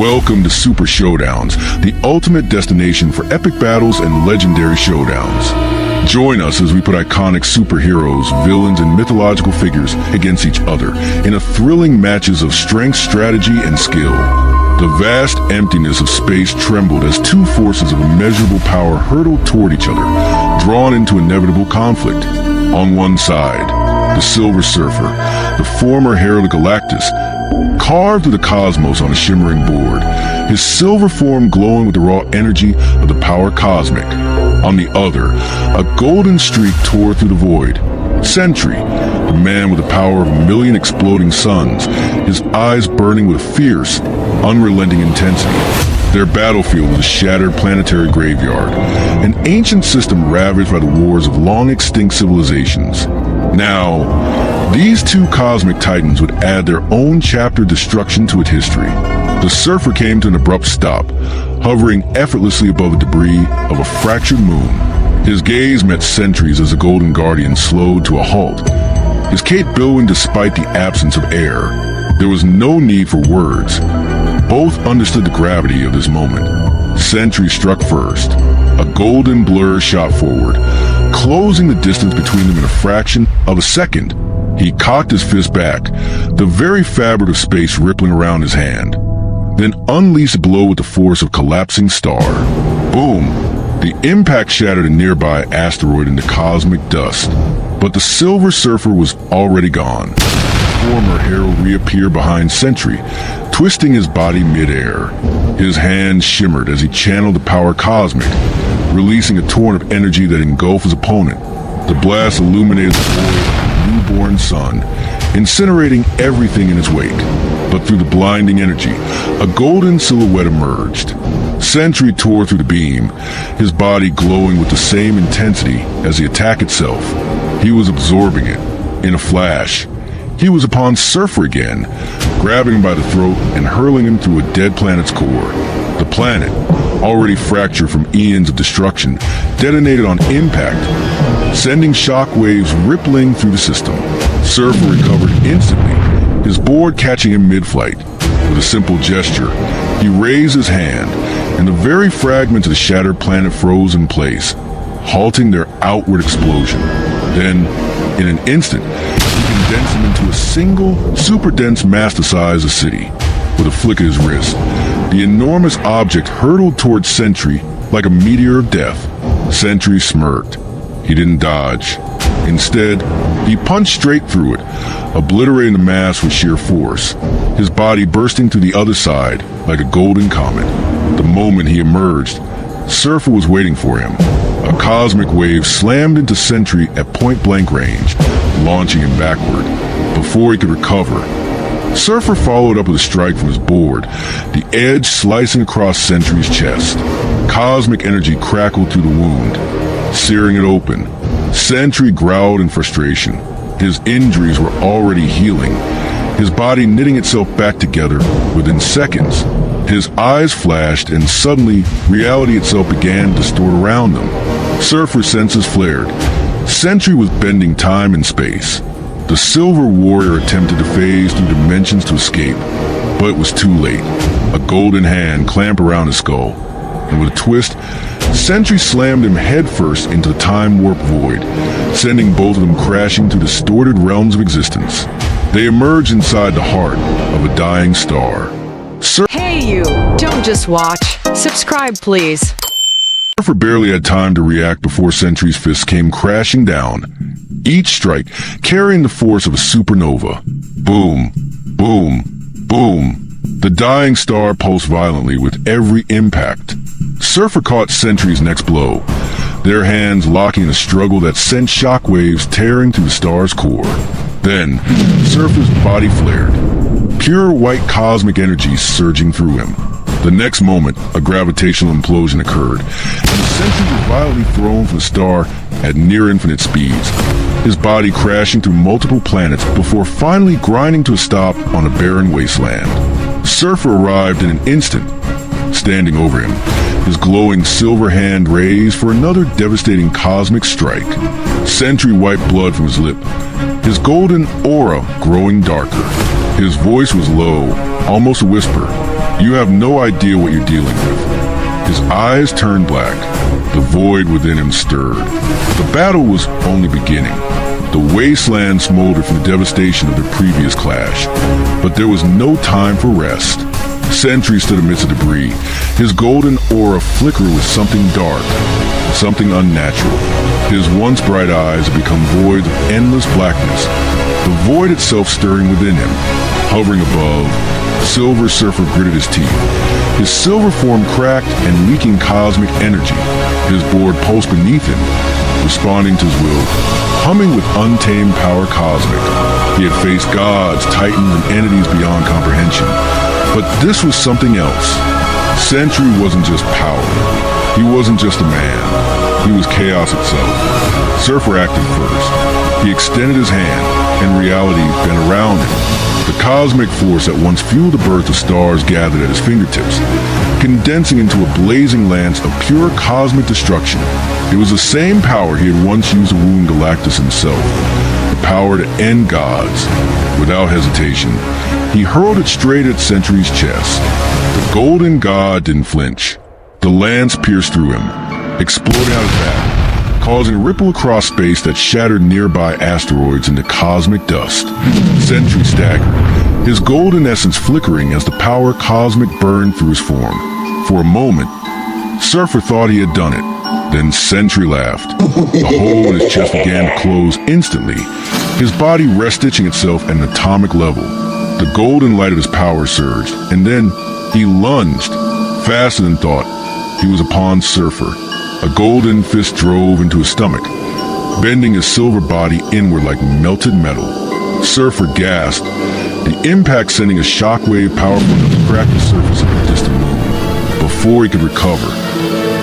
Welcome to Super Showdowns, the ultimate destination for epic battles and legendary showdowns. Join us as we put iconic superheroes, villains, and mythological figures against each other in a thrilling matches of strength, strategy, and skill. The vast emptiness of space trembled as two forces of immeasurable power hurtled toward each other, drawn into inevitable conflict. On one side, the Silver Surfer, the former herald of Galactus, carved through the cosmos on a shimmering board, his silver form glowing with the raw energy of the power cosmic. On the other, a golden streak tore through the void. Sentry, the man with the power of a million exploding suns, his eyes burning with fierce, unrelenting intensity. Their battlefield was a shattered planetary graveyard, an ancient system ravaged by the wars of long-extinct civilizations. Now, these two cosmic titans would add their own chapter of destruction to its history. The Surfer came to an abrupt stop, hovering effortlessly above the debris of a fractured moon. His gaze met Sentry's as the Golden Guardian slowed to a halt, his cape billowing despite the absence of air. There was no need for words. Both understood the gravity of this moment. Sentry struck first. A golden blur shot forward, closing the distance between them in a fraction of a second. He cocked his fist back, the very fabric of space rippling around his hand, then unleashed a blow with the force of collapsing star. Boom! The impact shattered a nearby asteroid into cosmic dust, but the Silver Surfer was already gone. The former herald reappeared behind Sentry, twisting his body mid-air. His hands shimmered as he channeled the power cosmic, releasing a torrent of energy that engulfed his opponent. The blast illuminated the void of a newborn sun, incinerating everything in its wake. But through the blinding energy, a golden silhouette emerged. Sentry tore through the beam, his body glowing with the same intensity as the attack itself. He was absorbing it. In a flash, he was upon Surfer again, grabbing him by the throat and hurling him through a dead planet's core. The planet, already fractured from eons of destruction, detonated on impact, sending shockwaves rippling through the system. Surfer recovered instantly, his board catching him mid-flight. With a simple gesture, he raised his hand, and the very fragments of the shattered planet froze in place, halting their outward explosion. Then, in an instant, he condensed them into a single, super-dense mass the size of a city. With a flick of his wrist, the enormous object hurtled towards Sentry like a meteor of death. Sentry smirked. He didn't dodge. Instead, he punched straight through it, obliterating the mass with sheer force, his body bursting to the other side like a golden comet. The moment he emerged, Surfer was waiting for him. A cosmic wave slammed into Sentry at point-blank range, launching him backward. Before he could recover, Surfer followed up with a strike from his board, the edge slicing across Sentry's chest. Cosmic energy crackled through the wound, searing it open. Sentry growled in frustration. His injuries were already healing, his body knitting itself back together within seconds. His eyes flashed, and suddenly, reality itself began to distort around them. Surfer's senses flared. Sentry was bending time and space. The Silver Warrior attempted to phase through dimensions to escape, but it was too late. A golden hand clamped around his skull, and with a twist, Sentry slammed him headfirst into the time-warp void, sending both of them crashing to distorted realms of existence. They emerged inside the heart of a dying star. Hey you, don't just watch. Subscribe please. Surfer barely had time to react before Sentry's fists came crashing down, each strike carrying the force of a supernova. Boom, boom, boom. The dying star pulsed violently with every impact. Surfer caught Sentry's next blow, their hands locking in a struggle that sent shockwaves tearing through the star's core. Then, Surfer's body flared, pure white cosmic energy surging through him. The next moment, a gravitational implosion occurred, and Sentry was violently thrown from the star at near-infinite speeds, his body crashing through multiple planets before finally grinding to a stop on a barren wasteland. Surfer arrived in an instant, standing over him, his glowing silver hand raised for another devastating cosmic strike. Sentry wiped blood from his lip, his golden aura growing darker. His voice was low, almost a whisper. You have no idea what you're dealing with. His eyes turned black. The void within him stirred. The battle was only beginning. The wasteland smoldered from the devastation of their previous clash. But there was no time for rest. Sentry stood amidst the debris, his golden aura flickering with something dark, something unnatural. His once bright eyes had become voids of endless blackness, the void itself stirring within him. Hovering above, Silver Surfer gritted his teeth. His silver form cracked and leaking cosmic energy. His board pulsed beneath him, responding to his will, humming with untamed power cosmic. He had faced gods, titans, and entities beyond comprehension. But this was something else. Sentry wasn't just power. He wasn't just a man. He was chaos itself. Surfer acted first. He extended his hand, and reality bent around him. The cosmic force that once fueled the birth of stars gathered at his fingertips, condensing into a blazing lance of pure cosmic destruction. It was the same power he had once used to wound Galactus himself. The power to end gods. Without hesitation, he hurled it straight at Sentry's chest. The golden god didn't flinch. The lance pierced through him, exploding out his back, causing a ripple across space that shattered nearby asteroids into cosmic dust. Sentry staggered, his golden essence flickering as the power cosmic burned through his form. For a moment, Surfer thought he had done it. Then Sentry laughed. The hole in his chest began to close instantly, his body rest-stitching itself at an atomic level. The golden light of his power surged, and then he lunged. Faster than thought, he was upon Surfer. A golden fist drove into his stomach, bending his silver body inward like melted metal. Surfer gasped, the impact sending a shockwave powerful enough to crack the surface of the distant moon. Before he could recover,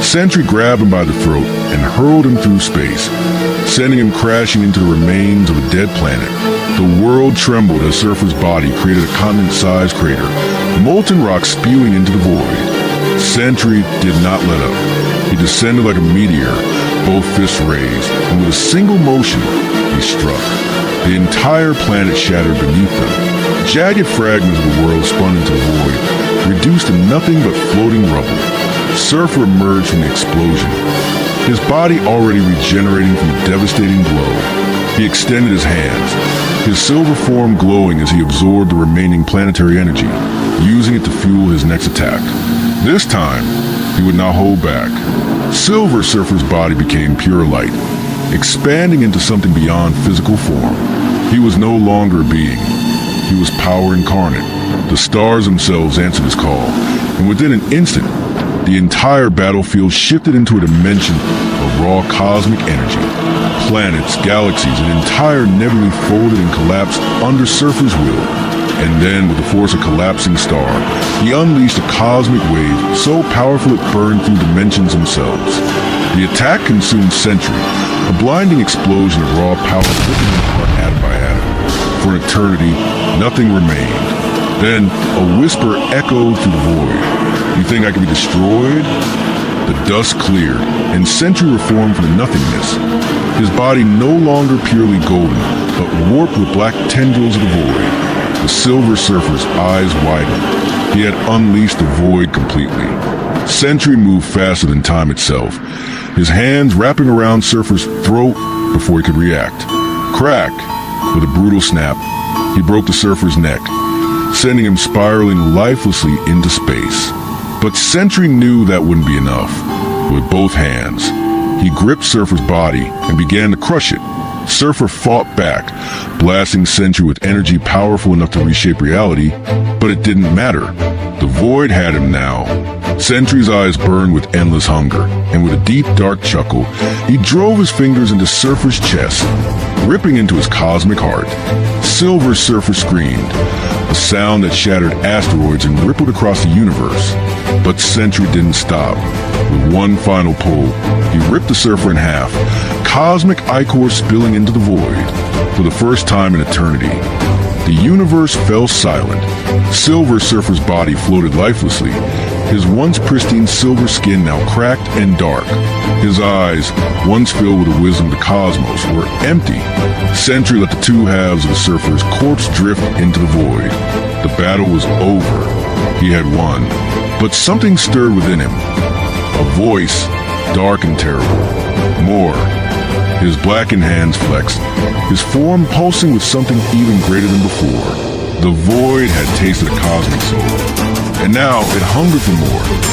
Sentry grabbed him by the throat and hurled him through space, sending him crashing into the remains of a dead planet. The world trembled as Surfer's body created a continent-sized crater, molten rock spewing into the void. Sentry did not let up. He descended like a meteor, both fists raised, and with a single motion, he struck. The entire planet shattered beneath them. Jagged fragments of the world spun into the void, reduced to nothing but floating rubble. Surfer emerged from the explosion, his body already regenerating from the devastating blow. He extended his hands, his silver form glowing as he absorbed the remaining planetary energy, using it to fuel his next attack. This time, he would not hold back. Silver Surfer's body became pure light, expanding into something beyond physical form. He was no longer a being. He was power incarnate. The stars themselves answered his call, and within an instant, the entire battlefield shifted into a dimension of raw cosmic energy. Planets, galaxies, and entire nebulae folded and collapsed under Surfer's will. And then, with the force of a collapsing star, he unleashed a cosmic wave so powerful it burned through dimensions themselves. The attack consumed Sentry, a blinding explosion of raw power ripping him apart atom by atom. For an eternity, nothing remained. Then, a whisper echoed through the void. "You think I can be destroyed?" The dust cleared, and Sentry reformed from the nothingness. His body no longer purely golden, but warped with black tendrils of the void. The Silver Surfer's eyes widened. He had unleashed the void completely. Sentry moved faster than time itself, his hands wrapping around Surfer's throat before he could react. Crack! With a brutal snap, he broke the Surfer's neck, sending him spiraling lifelessly into space. But Sentry knew that wouldn't be enough. With both hands, he gripped Surfer's body and began to crush it. Surfer fought back, blasting Sentry with energy powerful enough to reshape reality, but it didn't matter. The void had him now. Sentry's eyes burned with endless hunger, and with a deep, dark chuckle, he drove his fingers into Surfer's chest, ripping into his cosmic heart. Silver Surfer screamed, a sound that shattered asteroids and rippled across the universe. But Sentry didn't stop. With one final pull, he ripped the Surfer in half, cosmic ichor spilling into the void. For the first time in eternity, the universe fell silent. Silver Surfer's body floated lifelessly, his once pristine silver skin now cracked and dark. His eyes, once filled with the wisdom of the cosmos, were empty. Sentry let the two halves of the Surfer's corpse drift into the void. The battle was over. He had won, but something stirred within him. A voice, dark and terrible. More. His blackened hands flexed, his form pulsing with something even greater than before. The void had tasted a cosmic soul, and now it hungered for more.